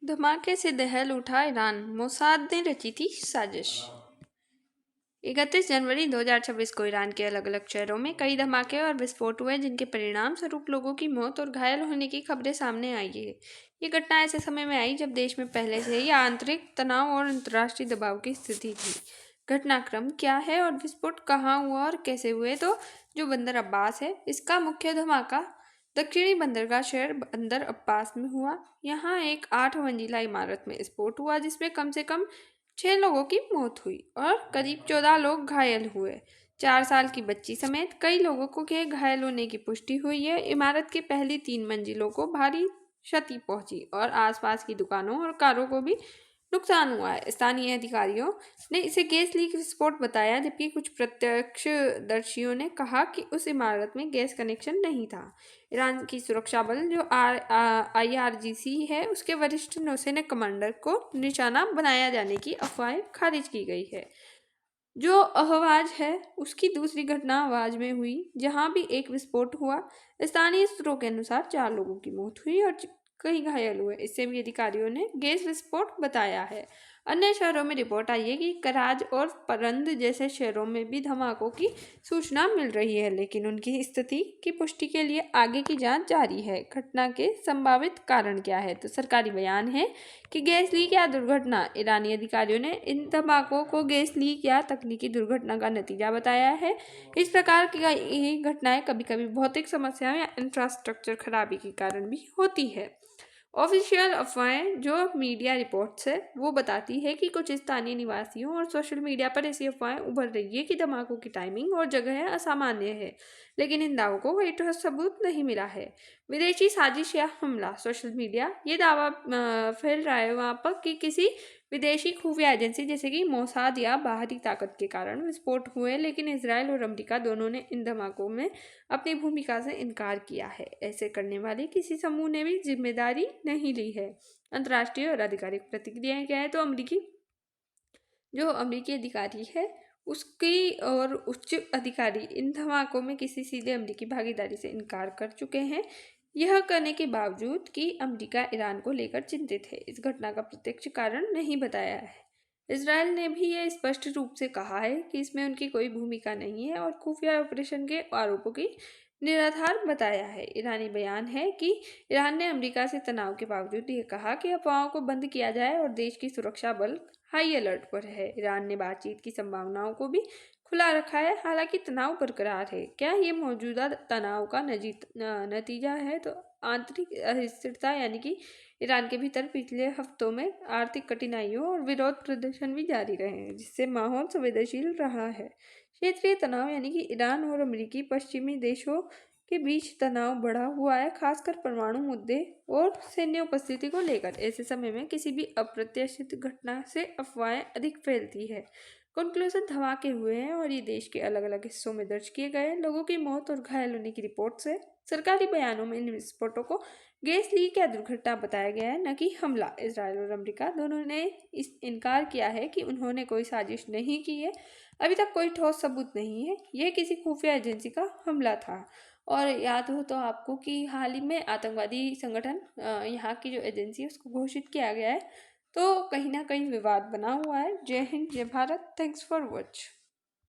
धमाके से दहल उठा ईरान, मोसाद ने रची थी साजिश। 31 जनवरी 2026 को ईरान के अलग अलग शहरों में कई धमाके और विस्फोट हुए, जिनके परिणाम स्वरूप लोगों की मौत और घायल होने की खबरें सामने आई है। ये घटना ऐसे समय में आई जब देश में पहले से ही आंतरिक तनाव और अंतर्राष्ट्रीय दबाव की स्थिति थी। घटनाक्रम क्या है और विस्फोट कहाँ हुआ और कैसे हुए? तो जो बंदर अब्बास है, इसका मुख्य धमाका दक्षिणी बंदरगाह शहर बंदर अब्बास में हुआ। यहाँ एक 8 मंजिला इमारत में विस्फोट हुआ, जिसमें कम से कम 6 लोगों की मौत हुई और करीब 14 लोग घायल हुए। 4 साल की बच्ची समेत कई लोगों को के घायल होने की पुष्टि हुई है। इमारत की पहली 3 मंजिलों को भारी क्षति पहुंची और आसपास की दुकानों और कारों को भी नुकसान हुआ है। स्थानीय अधिकारियों ने इसे गैस लीक विस्फोट बताया, जबकि कुछ प्रत्यक्षदर्शियों ने कहा कि उस इमारत में गैस कनेक्शन नहीं था। ईरान की सुरक्षा बल जो IRGC है, उसके वरिष्ठ नौसेना कमांडर को निशाना बनाया जाने की अफवाह खारिज की गई है। जो अहवाज है, उसकी दूसरी घटना अवाज में हुई, जहां भी एक विस्फोट हुआ। स्थानीय सूत्रों के अनुसार 4 लोगों की मौत हुई और कई घायल हुए। इससे भी अधिकारियों ने गैस विस्फोट बताया है। अन्य शहरों में रिपोर्ट आई है कि कराज और परंद जैसे शहरों में भी धमाकों की सूचना मिल रही है, लेकिन उनकी स्थिति की पुष्टि के लिए आगे की जांच जारी है। घटना के संभावित कारण क्या है? तो सरकारी बयान है कि गैस लीक या दुर्घटना। ईरानी अधिकारियों ने इन धमाकों को गैस लीक या तकनीकी दुर्घटना का नतीजा बताया है। इस प्रकार की घटनाएं कभी कभी भौतिक समस्याओं या इंफ्रास्ट्रक्चर खराबी के कारण भी होती है। ऑफिशियल अफवाहें जो मीडिया रिपोर्ट्स है, वो बताती है कि कुछ स्थानीय निवासियों और सोशल मीडिया पर ऐसी अफवाहें उभर रही है कि धमाकों की टाइमिंग और जगह असामान्य है, लेकिन इन दावों को कोई ठोस सबूत नहीं मिला है। विदेशी साजिश या हमला। सोशल मीडिया ये दावा फैल रहा है वहाँ पर कि किसी विदेशी खुफिया एजेंसी जैसे कि मोसाद या बाहरी ताकत के कारण विस्फोट हुए, लेकिन इसराइल और अमेरिका दोनों ने इन धमाकों में अपनी भूमिका से इनकार किया है। ऐसे करने वाले किसी समूह ने भी जिम्मेदारी नहीं ली है। अंतर्राष्ट्रीय और आधिकारिक प्रतिक्रियाएं क्या है? तो अमेरिकी अधिकारी है, उसकी और उच्च अधिकारी इन धमाकों में किसी सीधे अमेरिकी भागीदारी से इनकार कर चुके हैं। यह करने के बावजूद कि अमेरिका ईरान को लेकर चिंतित है, इस घटना का प्रत्यक्ष कारण नहीं बताया है। इसराइल ने भी यह स्पष्ट रूप से कहा है कि इसमें उनकी कोई भूमिका नहीं है और खुफिया ऑपरेशन के आरोपों की निराधार बताया है। ईरानी बयान है कि ईरान ने अमेरिका से तनाव के बावजूद यह कहा कि अफवाहों को बंद किया जाए और देश की सुरक्षा बल हाई अलर्ट पर है। ईरान ने बातचीत की संभावनाओं को भी खुला रखा है, हालांकि तनाव बरकरार है। क्या ये मौजूदा तनाव का नतीजा है? तो आंतरिक अस्थिरता, यानी कि ईरान के भीतर पिछले हफ्तों में आर्थिक कठिनाइयों और विरोध प्रदर्शन भी जारी रहे हैं, जिससे माहौल संवेदनशील रहा है। क्षेत्रीय तनाव, यानी कि ईरान और अमेरिकी पश्चिमी देशों के बीच तनाव बढ़ा हुआ है, खासकर परमाणु मुद्दे और सैन्य उपस्थिति को लेकर। ऐसे समय में किसी भी अप्रत्याशित घटना से अफवाहें अधिक फैलती है। कंक्लूजन, धमाके हुए हैं और ये देश के अलग अलग हिस्सों में दर्ज किए गए लोगों की मौत और घायल होने की रिपोर्ट्स है। सरकारी बयानों में इन विस्फोटों को गैस लीक या दुर्घटना बताया गया है, न कि हमला। इसराइल और अमेरिका दोनों ने इस इनकार किया है कि उन्होंने कोई साजिश नहीं की है। अभी तक कोई ठोस सबूत नहीं है। यह किसी खुफिया एजेंसी का हमला था। और याद हो तो आपको कि हाल ही में आतंकवादी संगठन यहाँ की जो एजेंसी है उसको घोषित किया गया है। तो कहीं ना कहीं विवाद बना हुआ है। जय हिंद, जय भारत। Thanks for watch.